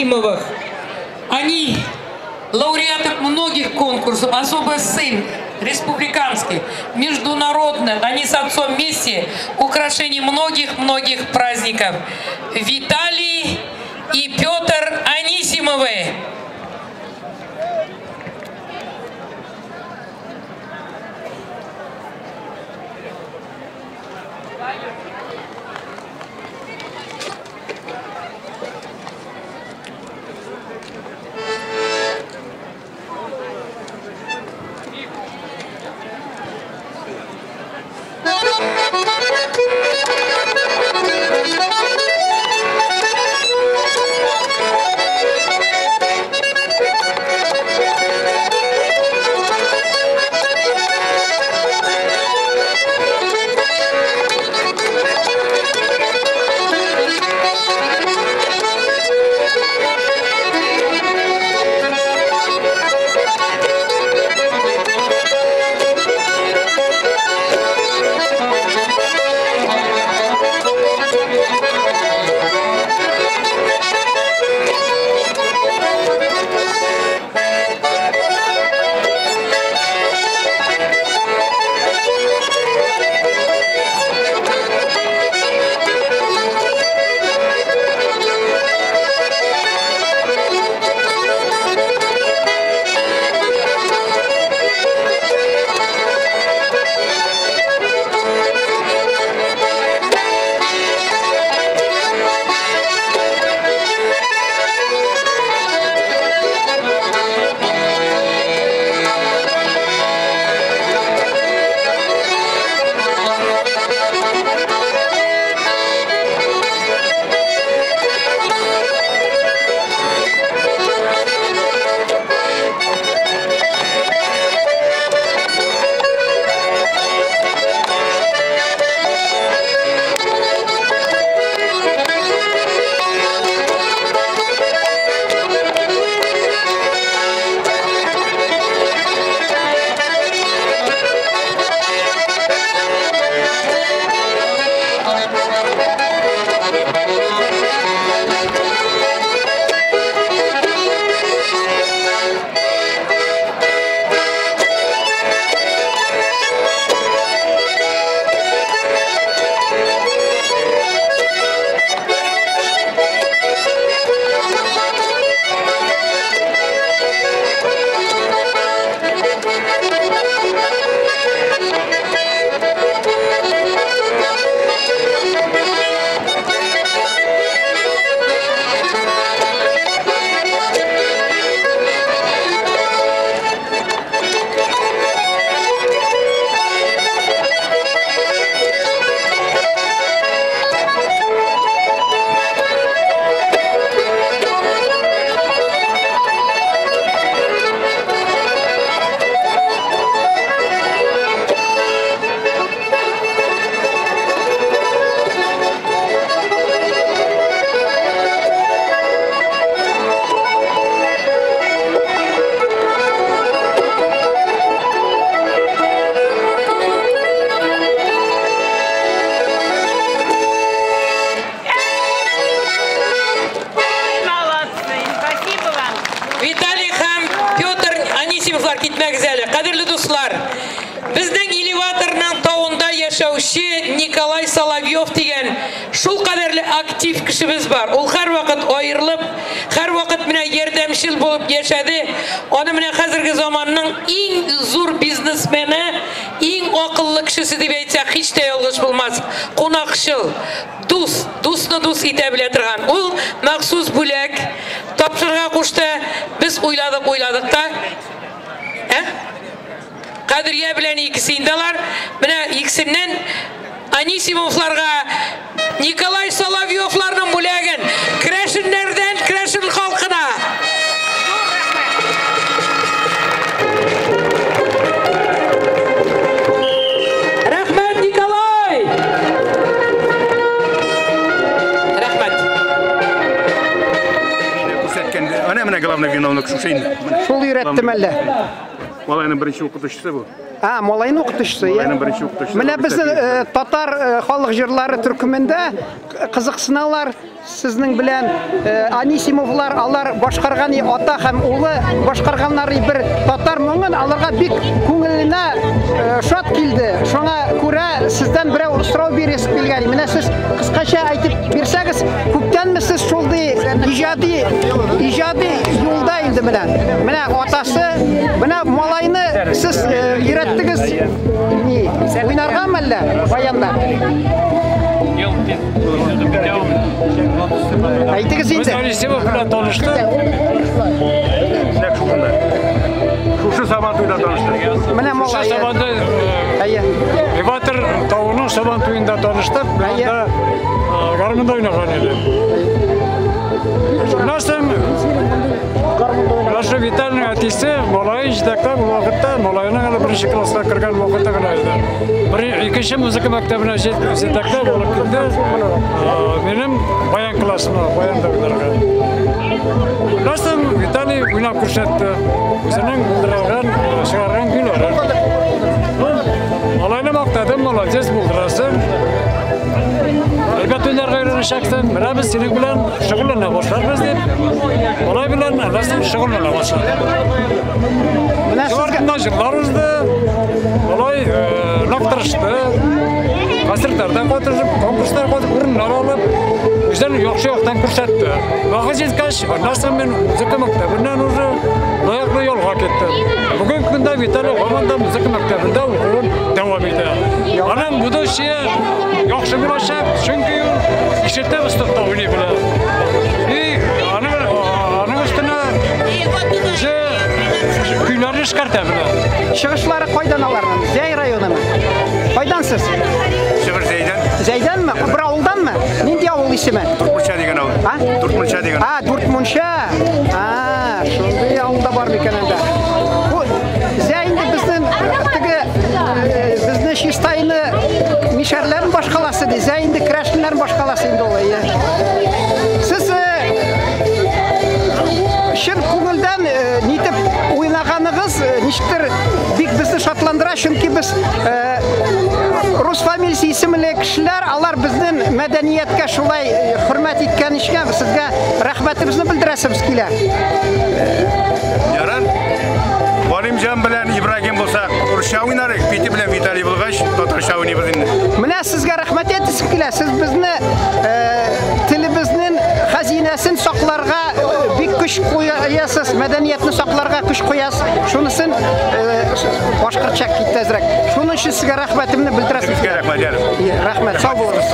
Анисимовых. Они лауреаты многих конкурсов, особо сын республиканских, международных. Они с отцом вместе украшение многих праздников. Виталий и Петр Анисимовы. Кадірлі достар, біздің элеваторның тауында яшаучы Николай Соловьев деген шул кадерлі актив кішіміз бар. Ол һәр вақыт айырылып, һәр вақыт менә ярдәмчел болып яшады. Оны менә хәзерге заманның иң зур бизнесмені, иң акыллы кішісі дип әйтсәк, һич тә ялгыш булмас. Кунакчыл, дусны дус итә белә торган. Ул махсус бүләк тапшырырга кушты. Без уйладык та. Кадрия белән икесе индалар. Менә икесеннән Анисимовларга Николай Соловьевларның бүләген Крәшеннәрдән Крәшен халкына. Рәхмәт, Николай! Рәхмәт. Ана менә главный виновник шушы инде. Шул өйрәттем әллә. Малайның беренче укытучысы бу. Малайның укытучысы. Малайның беренче укытучысы. Менә безнең татар халык җырлары төркемендә кызыксыналар. Сезнең белән Анисимовлар алар башкарган ата һәм улы башкарганнары бер татар моңын аларга бик күңеленә шат килде. Шуңа күрә сездән берәү сорау бирәсе килгән. Менә сез кыскача әйтеп бирсәгез, күптәнме сез шулай иҗади юлда инде менә атасы, менә малайны сез өйрәттегез. Уйнарганмы әллә баянда? Әйтегез инде. Анисимов белән таныштык. Шушы Сабантуйда таныштык. Менә малай. Иватыр тауының Сабантуйында таныштык. Анда гармонда уйнаган иде. Шуннан Наша Витальның әтисе малайы җитәкләп вакытта малайның әле беренче класска кергән вакытта гына иде. Икенче музыка мәктәбенә җитәкләп алып килде. Минем баян классыма, баянда уйнарга. Шуннан Виталий уйнап күрсәтте. Үзенең булдырган, чыгарган көйләрен. Малайны мактадым, молодец булдырасың. Әлбәттә уйнарга өйрәнәчәксең. Менә без синең белән шөгыльләнә башларбыз дип. Малай белән аларның шөгыльләнә башлады. Менә сезгә җырлар узды. Малай нафтырышты. Концертларда катнашып, конкурсларда урыннар алып, үзен яхшы яктан күрсәтте. Вакыт җиткәч, аннан мен музыка мәктәбеннән уже лаеклы юлга киттем. Бүген көндә Виталий команда музыка мәктәбендә укуын дәвам итә. Аның будущее яхшы булачак, чөнки ул ишетә устыкта уйный белә. Аның өстенә көйләрне эшкәртә белә. Чыгышлары кайдан аларның? Зәй районымы? Кайдансыз? Шыгыр Зәйдән. Зәйдәнме? Бер авылданмы? Нинди авыл исеме? Дуртмунча дигән авыл. Дуртмунча дигән. Дуртмунча. Шундый авылда бар микән анда? Бу Зәй инде безнең чистайны мишәрләрен башкаласы ди. Зәй инде крәшләрен башкаласы инде ул. Сез чын күңелдән нитеп уйнаганыгыз ничектер бик безне шатландыра, чөнки без рус фамилиясе исемле кешеләр, алар безнең мәдәнияткә шулай хөрмәт иткән өчен сезгә рәхмәтебезне белдерәсебез килә. Яран. Галимҗан белән Ибрагим булса, урысча уйнарык. Пити белән Виталий булгач, татарча уйныйбыз инде. Менә сезгә рәхмәт әйтәсем килә. Сез безне телебезнең хәзинәсен сакларга бик көч куясыз, мәдәниятне сакларга көч куясыз. Шунысын башкортча китәзрәк. Шуның өчен сезгә рәхмәтемне белдерәсем. Сезгә рәхмәт. Рәхмәт, сау булыгыз.